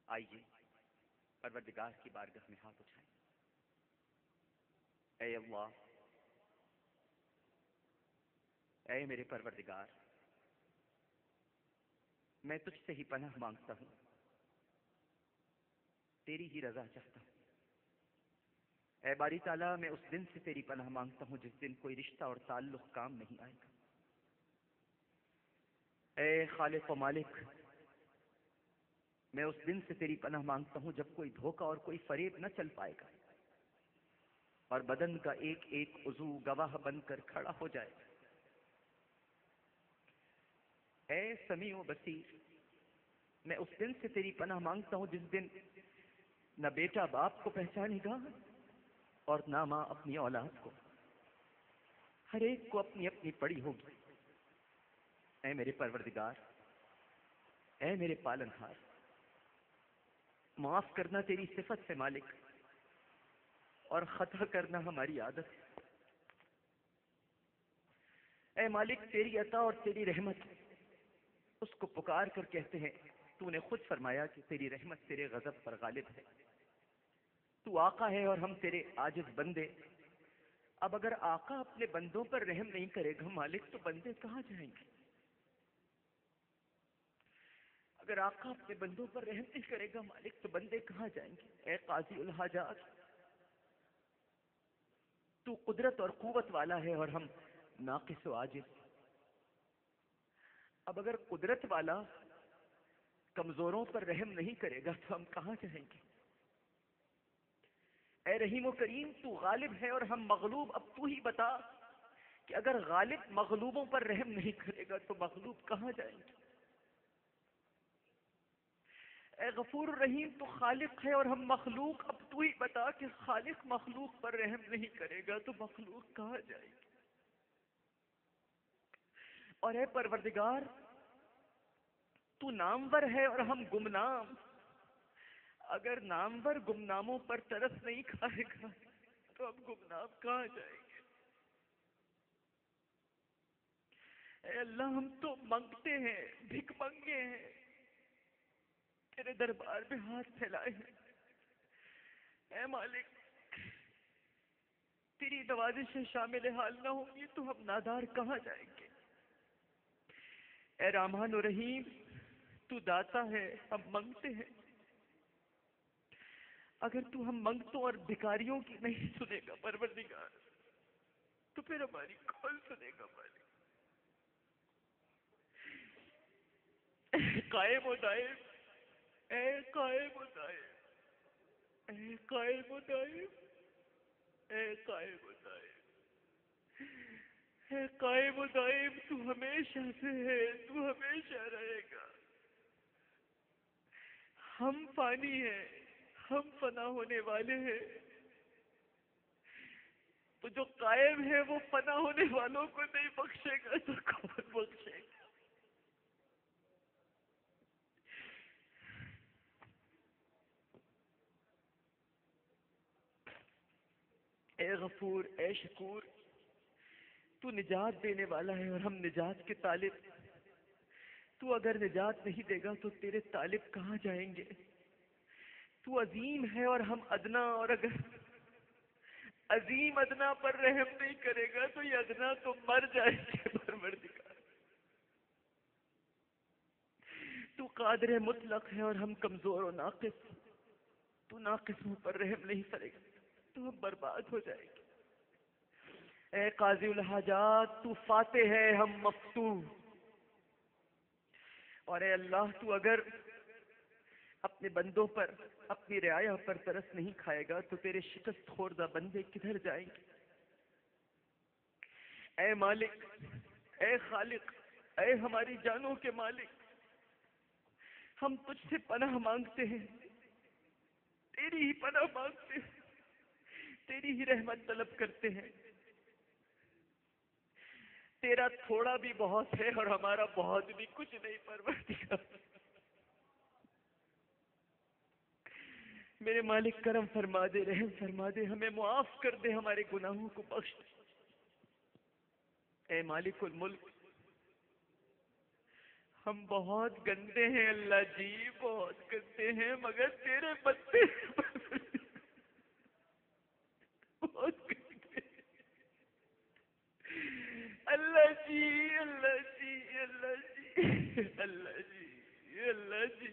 آئیے پروردگار کی بارگاہ میں ہاتھ اٹھائیں۔ اے اللہ، اے میرے پروردگار، میں تجھ سے ہی پناہ مانگتا ہوں، تیری ہی رضا چاہتا ہوں۔ اے باری تعالیٰ، میں اس دن سے تیری پناہ مانگتا ہوں جس دن کوئی رشتہ اور تعلق کام نہیں آئے گا۔ اے خالق و مالک، میں اس دن سے تیری پناہ مانگتا ہوں جب کوئی دھوکہ اور کوئی فریب نہ چل پائے گا اور بدن کا ایک ایک عضو گواہ بن کر کھڑا ہو جائے۔ اے سمیع و بصیر، میں اس دن سے تیری پناہ مانگتا ہوں جس دن نہ بیٹا باپ کو پہچانے گا اور نہ ماں اپنی اولاد کو، ہر ایک کو اپنی اپنی پڑی ہوگی۔ اے میرے پروردگار، اے میرے پالن ہار، معاف کرنا تیری صفت ہے مالک، اور خطا کرنا ہماری عادت ہے۔ اے مالک، تیری عطا اور تیری رحمت، اس کو پکار کر کہتے ہیں، تو نے خود فرمایا کہ تیری رحمت تیرے غضب پر غالب ہے۔ تو آقا ہے اور ہم تیرے عاجز بندے۔ اب اگر آقا اپنے بندوں پر رحم نہیں کرے گا مالک، تو بندے کہاں جائیں گے؟ اگر آقا اپنے بندوں پر رحم نہیں کرے گا مالک، تو بندے کہاں جائیں گے؟ اے قاضی الحاجات، تو قدرت اور قوت والا ہے اور ہم ناقص و عاجز۔ اب اگر قدرت والا کمزوروں پر رحم نہیں کرے گا تو ہم کہاں جائیں گے؟ اے رحیم و کریم، تو غالب ہے اور ہم مغلوب۔ اب تو ہی بتا کہ اگر غالب مغلوبوں پر رحم نہیں کرے گا تو مغلوب کہاں جائیں گے؟ اے غفور الرحیم، تو خالق ہے اور ہم مخلوق۔ اب تو ہی بتا کہ خالق مخلوق پر رحم نہیں کرے گا تو مخلوق کہاں جائے گی؟ اور اے پروردگار، تو نامور ہے اور ہم گمنام۔ اگر نامور گمناموں پر ترس نہیں کھائے گا تو ہم گمنام کہاں جائیں گے؟ اے اللہ، ہم تو منگتے ہیں، بھک منگے ہیں، تیرے دربار میں ہاتھ پھیلائے ہیں۔ اے مالک، تیری نوازشیں شامل حال نہ ہوں گی تو ہم نادار کہاں جائیں گے؟ اے رحمان و رحیم، تو داتا ہے، ہم منگتے ہیں۔ اگر تو ہم منگتوں اور بھکاریوں کی نہیں سنے گا پروردگار، تو پھر ہماری کون سنے گا مالک؟ اے قائم و دائم، اے قائم و دائم، اے قائم و دائم، اے قائم و دائم، اے قائم و دائم، تو ہمیشہ سے ہے، تو ہمیشہ رہے گا۔ ہم فانی ہیں، ہم فنا ہونے والے ہیں، تو جو قائم ہے وہ فنا ہونے والوں کو نہیں بخشے گا تو کون بخشے گا؟ اے غفور، اے شکور، تو نجات دینے والا ہے اور ہم نجات کے طالب۔ تو اگر نجات نہیں دے گا تو تیرے طالب کہاں جائیں گے؟ تو عظیم ہے اور ہم ادنا، اور اگر عظیم ادنا پر رحم نہیں کرے گا تو یہ ادنا تو مر جائے گے پروردگار۔ تو قادر مطلق ہے اور ہم کمزور و ناقص۔ تو ناقصوں پر رحم نہیں کرے گا تو ہم برباد ہو جائیں گے۔ اے قاضی الحاجات، تو فاتح ہے، ہم مفتوح۔ اور اے اللہ، تو اگر اپنے بندوں پر، اپنی رعایا پر ترس نہیں کھائے گا تو تیرے شکست خوردہ بندے کدھر جائیں گے؟ اے مالک، اے خالق، اے ہماری جانوں کے مالک، ہم تجھ سے پناہ مانگتے ہیں، تیری ہی پناہ مانگتے ہیں، تیری ہی رحمت طلب کرتے ہیں۔ تیرا تھوڑا بھی بہت ہے اور ہمارا بہت بھی کچھ نہیں پروردگار۔ میرے مالک، کرم فرما دے، رحم فرما دے، ہمیں معاف کر دے، ہمارے گناہوں کو بخش دے۔ اے مالک الملک، ہم بہت گندے ہیں اللہ جی، بہت گندے کرتے ہیں مگر تیرے بندے بہت کرتے ہیں۔ اللہ جی، اللہ جی، اللہ جی، اللہ جی، اللہ جی،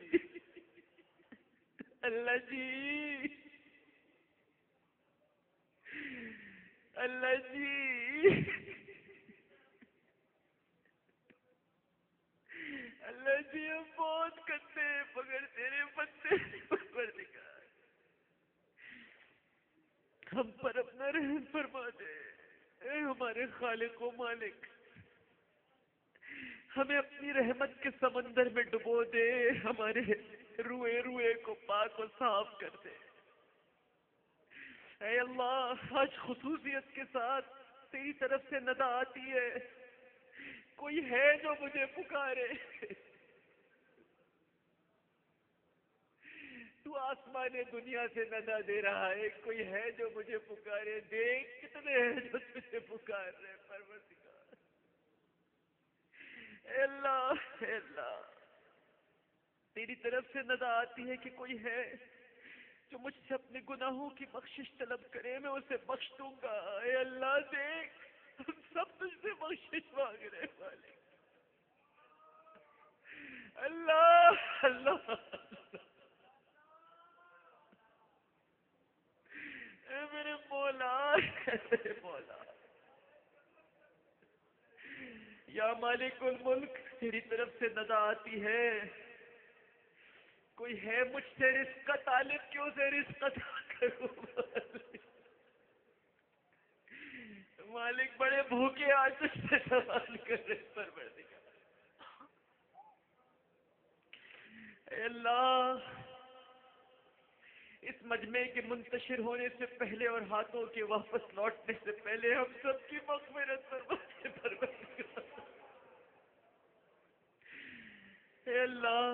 اللہ جی، اللہ جی، اللہ جی، ہم بہت کرتے ہیں مگر تیرے بندے پروردگار ہم پر اپنا رحم فرما دے۔ اے ہمارے خالق و مالک، ہمیں اپنی رحمت کے سمندر میں ڈبو دے، ہمارے روئے روئے کو پاک و صاف کر دے۔ اے اللہ، آج خصوصیت کے ساتھ تیری طرف سے ندا آتی ہے، کوئی ہے جو مجھے پکارے، تو آسمان دنیا سے ندا دے رہا ہے، کوئی ہے جو مجھے پکارے، دیکھ کتنے ہیں جو تجھے پکار رہے پروردگار۔ اے اللہ، اے اللہ، تیری طرف سے ندا آتی ہے کہ کوئی ہے جو مجھ سے اپنے گناہوں کی بخشش طلب کرے، میں اسے بخش دوں گا۔ اے اللہ دیکھ، ہم سب تجھ سے بخشش مانگ رہے والے۔ اللہ، اللہ، اے میرے مولا، اے میرے مولا، یا مالک الملک، تیری طرف سے ندا آتی ہے، کوئی ہے مجھ سے رزق کا طالب، کیوں سے رزق عطا کروں۔ مالک بڑے بھوکے آج تجھ سے سوال کر رہے پروردگار۔ اے اللہ، اس مجمع کے منتشر ہونے سے پہلے اور ہاتھوں کے واپس لوٹنے سے پہلے ہم سب کی مغفرت فرما دے پروردگار۔ اے اللہ،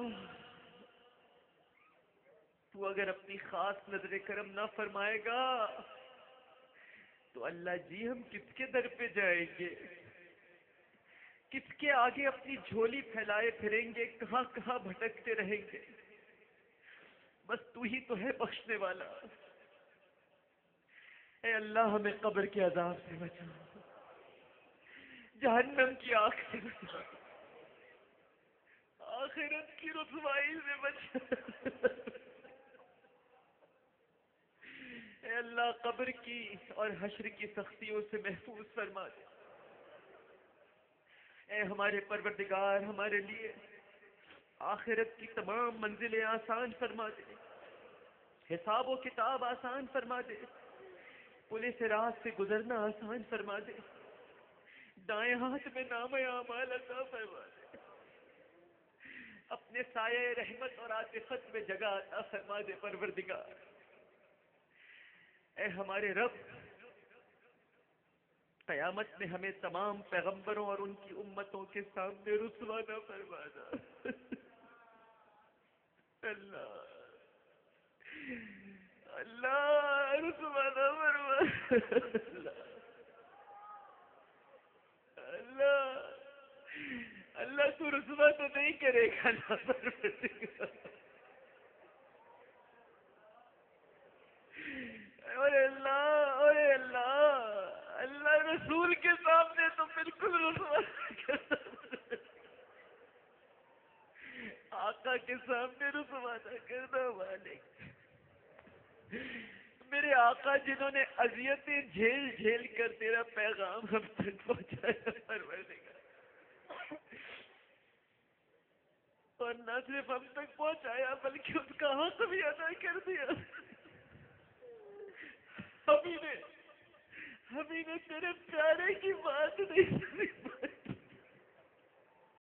تو اگر اپنی خاص نظر کرم نہ فرمائے گا تو اللہ جی ہم کس کے در پہ جائیں گے، کس کے آگے اپنی جھولی پھیلائے پھریں گے، کہاں کہاں بھٹکتے رہیں گے۔ بس تو ہی تو ہے بخشنے والا۔ اے اللہ، ہمیں قبر کے عذاب سے بچا، جہنم کی آگ سے بچا، آخرت کی رسوائی سے بچا۔ اے اللہ، قبر کی اور حشر کی سختیوں سے محفوظ فرما دے۔ اے ہمارے پروردگار، ہمارے لیے آخرت کی تمام منزلیں آسان فرما دے، حساب و کتاب آسان فرما دے، پولیس رات سے گزرنا آسان فرما دے، دائیں ہاتھ میں نام اعمال عطا فرما دے، اپنے سایہ رحمت اور عاطفت میں جگہ عطا فرما دے پروردگار۔ اے ہمارے رب، قیامت میں ہمیں تمام پیغمبروں اور ان کی امتوں کے سامنے رسوا نہ فرمانا۔ اللہ، اللہ، رسوا نہ فرمانا۔ اللہ، اللہ، تو رسوا تو نہیں کرے گا نا پروردگار۔ اے اللہ، اے اللہ، اللہ رسول کے سامنے تو بالکل رسوا کرنا، آقا کے سامنے رسوا نہ کرنا مالک۔ میرے آقا جنہوں نے اذیتیں جھیل جھیل کر تیرا پیغام ہم تک پہنچایا پروردگار، اور نہ صرف ہم تک پہنچایا بلکہ اس کا حق بھی ادا کر دیا۔ ہمیں نے تیرے پیارے کی بات نہیں سنی،